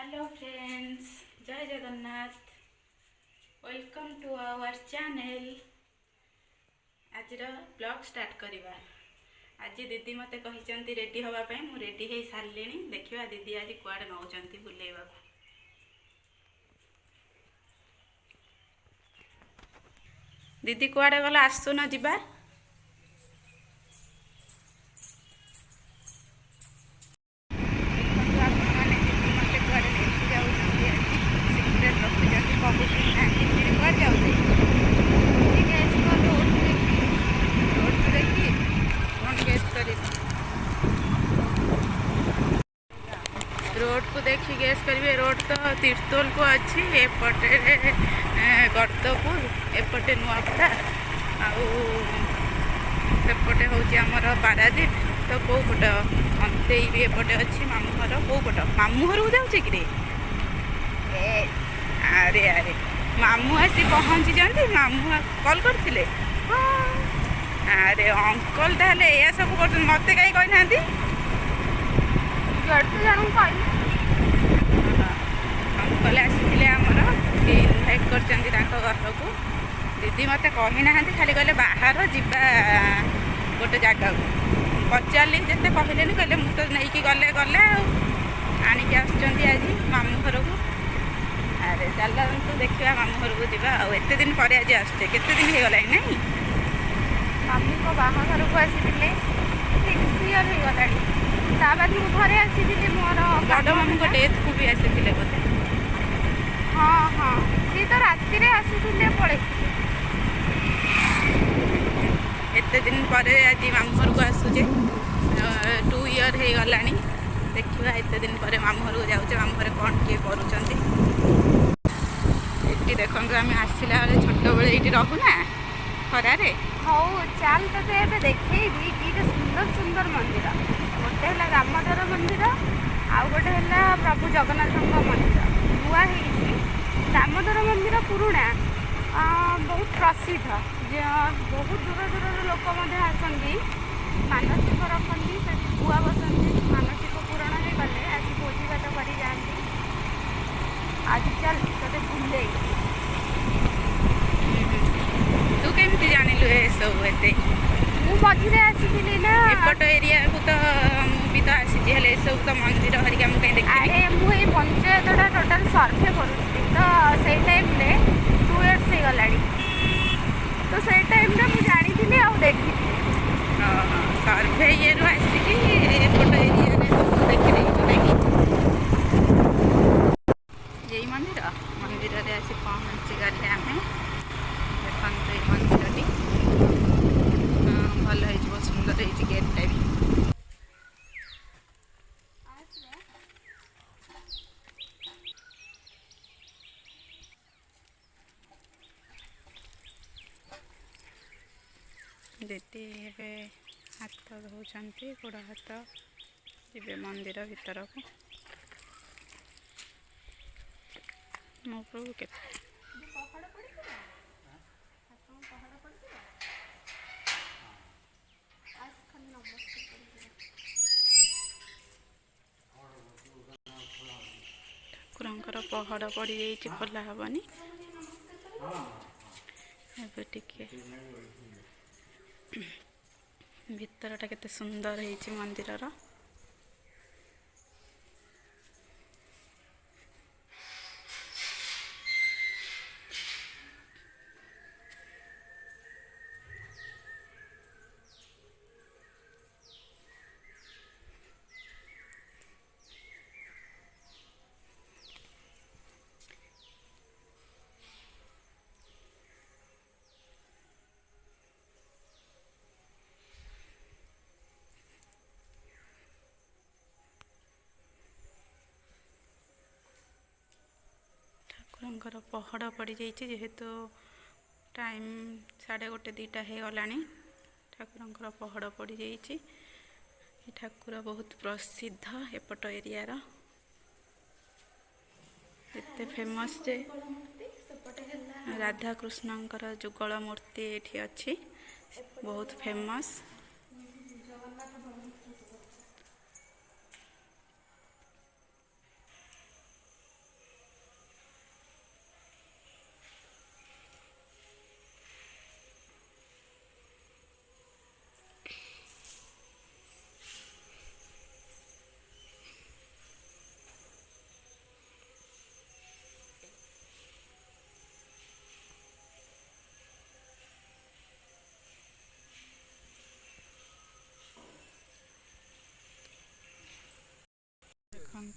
Hello friends, जय Jagannath. Welcome to our channel. आज blog start करवा। आज दीदी मते कही रेडी हाँवाई, मु रेडी हो सारे। देखा दीदी आज कुआडे नौकरी बुलेवा। दीदी कुआडे गला आसुन जीवा। रोड को देखी गैस करेंगे। रोड तो तीर्तोल को अच्छी एपटे गर्दपुर एपटे नुआपड़ा आउटे हूँ आमर पारादीप। तो कौ पट अंते भी एपटे अच्छी मामू घर कौ पट मामू घर को जाऊँ कि अरे अरे मामू आसी पहुँची जाती। मामू कल करते अरे अंकल ताले या सब कर मत कहीं कही ना अंकल आसी आमर इनभाइट कर घर को। दीदी मत कही ना खाली कहले बाहर जीवा गोटे जगह को पचारि जिते कहले कहले मुझे तो नहीं गले गले आणिक आज मामू घर को। अरे चल तो देखा मामू घर को जीवा। एत दिन पर आज आसचे केते दिन हो गला नहीं मामू को बाहाघर को आसी 6 इयर हो गला। बाद घरे आसी मोर बड़ मामू को डेथ को भी आसी बोधे। हाँ हाँ सी तो राति आसी पड़े। एत दिन पर आज मामू घर को आसूचे 2 इयर हो गला। देखा एत दिन पर मामू घर को जाऊे मामू घर कौन किए कर देखो आम आसला बेले छोट बेले ये रहूना खरारे। हौ चल तो देखी दुईटा सुंदर सुंदर मंदिर। गोटे है दामोदर मंदिर आउ गोटे है प्रभु जगन्नाथ मंदिर नुआ हो। दामोदर मंदिर पुराणा बहुत प्रसिद्ध। बहुत दूर दूर लोक आसती मानसिक रखती से बुआ बसती। मानसिक पूरण हो गले आज भोजी भात कर जाती। आज चल ते बुले तू केमती जानिलु ए सब एते मु मझे आसी ना एपट एरिया को तो भी तो आसी हेले सब तो मंदिर हरिका मुझे देख। अरे मुझे पंचायतटा टोटाल सर्भे करुँ तो से टाइम 2 इयर्स हो गला। तो से टाइम मुझे जानी देखी सर्भे ये आसिक एपट एरिया देखी यही मंदिर मंदिर आसी पहुँची गले आम देखते ये मंदिर भल हो सुंदर हो गेटा भी। दीदी ए हाथ धोती गोड़ हाथ जी मंदिर भीतर को मो प्रभु के ठाकुर पहड़ पड़ जा खोला हेनी भीतरटा केते सुंदर है मंदिर। ठाकुर पहड़ पड़ जाइए जेहेतु टाइम 1:30 2टा हो गला। ठाकुर पहड़ पड़ जाइए। ठाकुर बहुत प्रसिद्ध एपट एरियार एत फेमस जे राधाकृष्णकर जुगल मूर्ति ये अच्छी बहुत फेमस।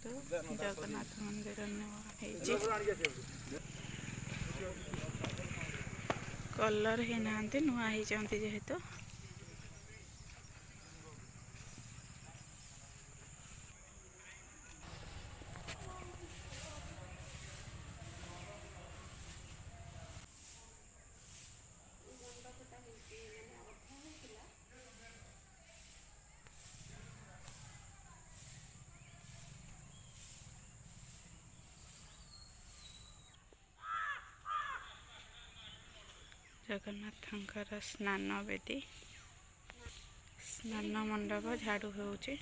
ଯେହେତୁ ଜଗନ୍ନାଥ ମନ୍ଦିର ନୂଆ ହେଇଛି, କଲର୍ ହେଇନାହାନ୍ତି, ନୂଆ ହେଇଛନ୍ତି ଯେହେତୁ। ଜଗନ୍ନାଥଙ୍କର ସ୍ନାନ ବେଦୀ, ସ୍ନାନ ମଣ୍ଡପ ଝାଡ଼ୁ ହେଉଛି।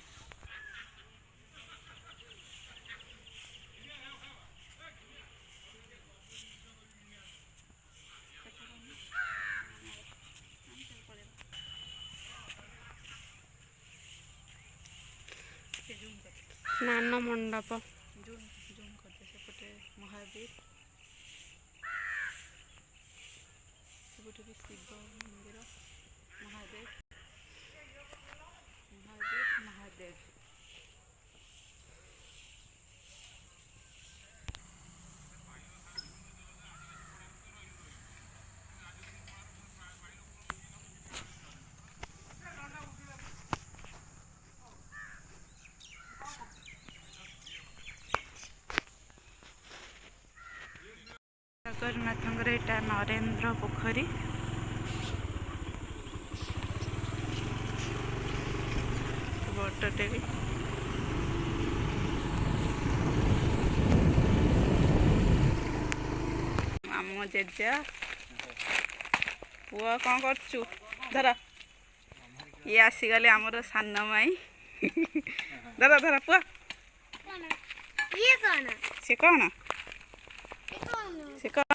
ସ୍ନାନ ମଣ୍ଡପ ଜୁମ୍ କରିଦେ, ସେପଟେ ମହାବୀର, ସେପଟେ ବି ଶିବ ମନ୍ଦିର, ମହାଦେବ ମହାଦେବ। ଜଗନ୍ନାଥଙ୍କର ଏଇଟା ନରେନ୍ଦ୍ର ପୋଖରୀ। ବଡ଼ଟେ ବି ମାମୁଁ ଜେଜେ ପୁଅ କ'ଣ କରୁଛୁ? ଧର, ଇଏ ଆସିଗଲେ ଆମର ସାନ ମାଇଁ। ଧର ଧର ପୁଅ, ସେ କ'ଣ ସେ କ'ଣ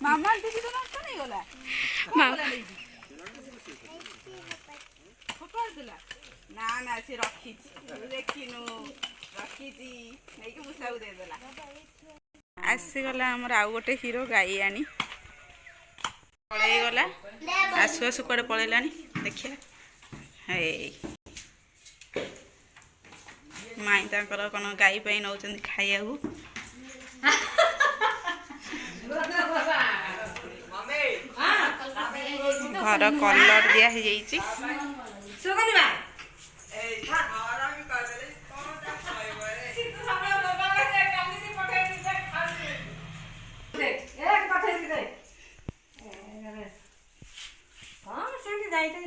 ମାମା ଦିଦି ତ ଦାନ୍ତ ନେଇଗଲା, ନା ନା ସେ ରଖିଛି, ଦେଖିନୁ ରଖିଛି, ନେଇକି ମୂଷାକୁ ଦେଇଦେଲା। ଆସିଗଲା ଆମର ଆଉ ଗୋଟେ ହିରୋ ଗାଈଆଣି, ପଳେଇଗଲା, ଆସୁ ଆସୁ କୁଆଡ଼େ ପଳେଇଲାଣି ଦେଖିବା। ହେଇ ମାଇଁ ତାଙ୍କର କ'ଣ ଗାଈ ପାଇଁ ନେଉଛନ୍ତି ଖାଇବାକୁ। ଘର କଲର୍ ଦିଆ ହେଇଯାଇଛି।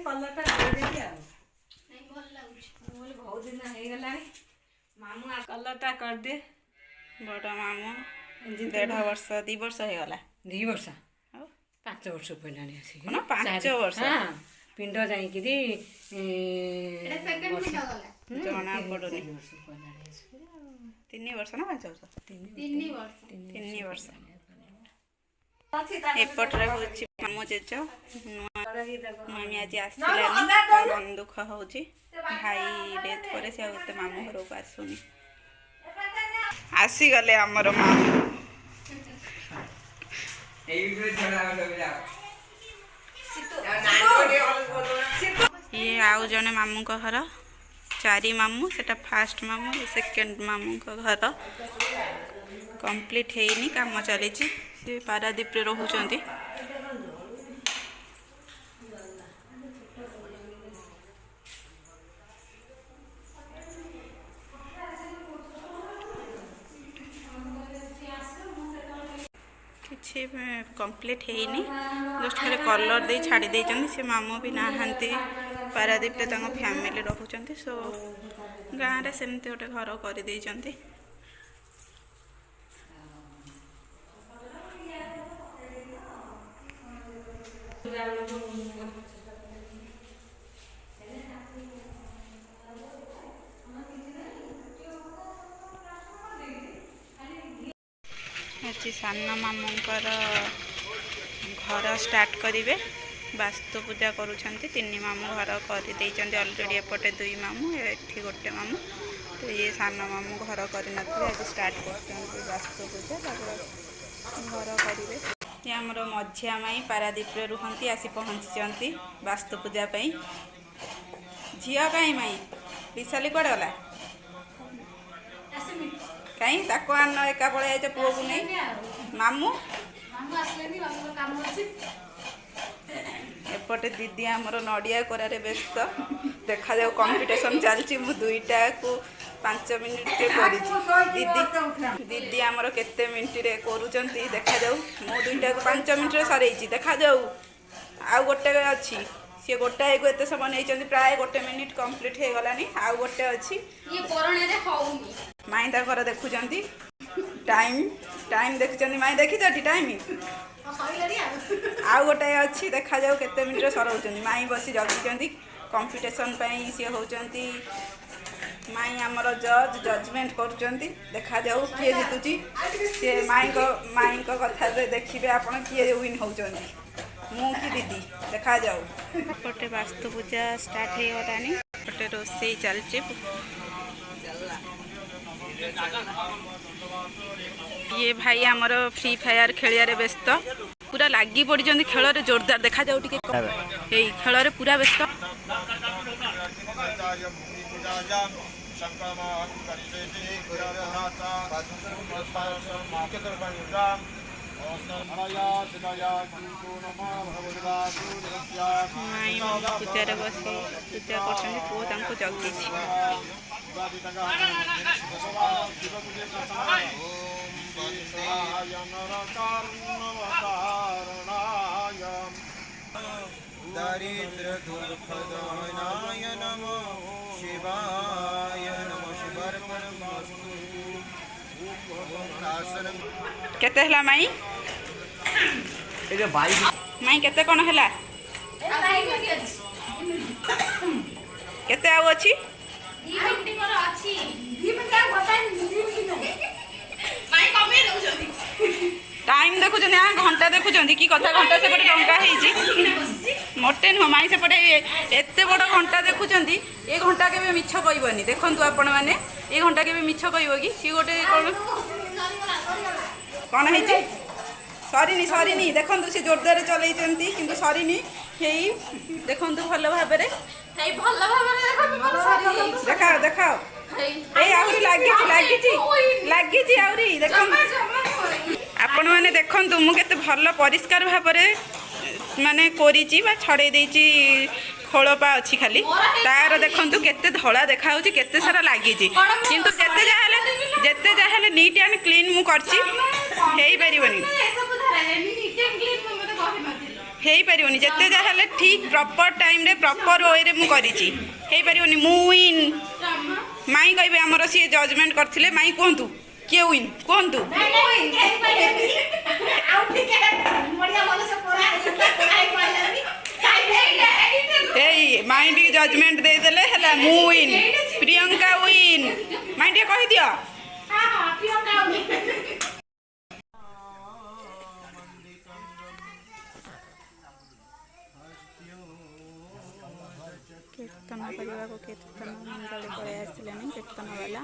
କଲରଟା କରିଦେବି ଆଉ ଭଲ ଲାଗୁଛି, ବହୁତ ଦିନ ହେଇଗଲାଣି। ମାମୁଁ କଲରଟା କରିଦିଏ। ବଡ଼ ମାମୁଁ 1.5 ବର୍ଷ 2 ବର୍ଷ ହେଇଗଲା। 2 ବର୍ଷ 5 ବର୍ଷ ପଡ଼ିଲାଣି ଆସିକି। 5 ବର୍ଷ ପିଣ୍ଡ ଯାଇକିରି ଜଣା ପଡ଼ୁନି। 3 ବର୍ଷ ନା 5 ବର୍ଷ? 3 ବର୍ଷ। ଏପଟରେ ହେଉଛି ମାମୁଁ ଜେଜ। ମାମି ଆଜି ଆସିଲାନି, ମନ ଦୁଃଖ ହେଉଛି। ଭାଇ ଡେଥ୍ ପରେ ସେ ଆଉ ଏତେ ମାମୁଁ ଘରକୁ ଆସୁନି। ଆସିଗଲେ ଆମର ମାମୁଁ। ଇଏ ଆଉ ଜଣେ ମାମୁଁଙ୍କ ଘର, 4 ମାମୁଁ, ସେଟା ଫାଷ୍ଟ ମାମୁଁ, ସେକେଣ୍ଡ ମାମୁଁଙ୍କ ଘର। କମ୍ପ୍ଲିଟ୍ ହେଇନି, କାମ ଚାଲିଛି। ସେ ପାରାଦୀପରେ ରହୁଛନ୍ତି। କିଛି କମ୍ପ୍ଲିଟ୍ ହେଇନି, ଜଷ୍ଟ ଖାଲି କଲର୍ ଦେଇ ଛାଡ଼ି ଦେଇଛନ୍ତି। ସେ ମାମୁଁ ବି ନାହାନ୍ତି ପାରାଦୀପରେ, ତାଙ୍କ ଫ୍ୟାମିଲି ରହୁଛନ୍ତି। ସୋ ଗାଁରେ ସେମିତି ଗୋଟେ ଘର କରିଦେଇଛନ୍ତି। आज सान मामूंकर घर स्टार्ट करेंगे वास्तु पूजा करुँच तीन मामू घर कर अलरेडी एपटे दुई मामू एठी गोटे मामू तो ये सान मामू घर कर आज स्टार्ट कर वास्तु पूजा घर करेंगे ये आमर मझिया माई पारादीप रुहती आसी पहुँची वास्तु पूजा झी कहीं माई विशाली कड़े गला कहीं ताको आन एका पड़े जाए पुओ को नहीं मामू एपटे दीदी आमर नड़िया कोरारे व्यस्त देखा जाऊ कंपटीशन चलती मु दुईटा को 5 मिनिट दीदी दीदी आमर केते मिनिट रे करूचंती देखा जाऊ मु दुईटा को 5 मिनिट रे सरेइची देखा जाऊ आउ गोटे अच्छी सी गोटाए को एत समय नहीं प्राय 1 मिनिट कंप्लीट हो गलानी आउ गोटे अच्छी माई ताकर देखुंट टाइम टाइम देखुं माई देखी टाइम आउ गोटाए अच्छी देखा जाऊ केते मिनिट सरौच माई बसी जगी कंपटीशन सी होती माई आमर जज जजमेंट करुँच देखा जाऊ किए जीतुची सी माई कथा देखिए आपण किए विन होती मु कि दीदी देखा जाऊ पटे वास्तु पूजा स्टार्ट हो गलानी पटे रोसई चलचे ये भाई आमर फ्री फायर खेलिया व्यस्त पूरा लगी पड़ी खेल जोरदार देखा जाऊ खेल पूरा व्यस्त माई पूजा बसी पूजा कर पुओ जगी दारिद्र दुःखदायनाय नमो शिवाय नमो केते हला माई माई केते कोन हला केते आउ अछि टाइम देखुं घंटा देखुं कि कथा घंटा सेपटे टंका मोटे नुह माई सेपटे एत बड़ घंटा देखुं ये घंटा के मिछ कहबनी देखु आपण मैंने ये घंटा के मिछ कह कि सी गोटे कौन है सरीनी सरीनी देखु सी जोरदार चलई कि सरीनी देखु भल भाव देखाओ देखाओ लगी देख आपण मैंने देखु मुझे भल परिष्कार भाव माने कोरी छड़े देची खोलपा अच्छी खाली तार देखु केते धड़ा देखा केते सारा लगी किंतु जेते जहाँ नीट एंड क्लीन मु पारिबनी जेते जहाँ ठीक प्रॉपर टाइम रे प्रॉपर वे रे मु पारिबनी मु विन माई कहबे हमर सी जजमेंट करथिले माई कहंतु के विन कहंतु माई टी जजमेंट दे देले हला मु विन प्रियंका विन माई टी कहि दियो कीर्तन करने को कीर्तन मंडल पड़े आसले कीर्तन वाला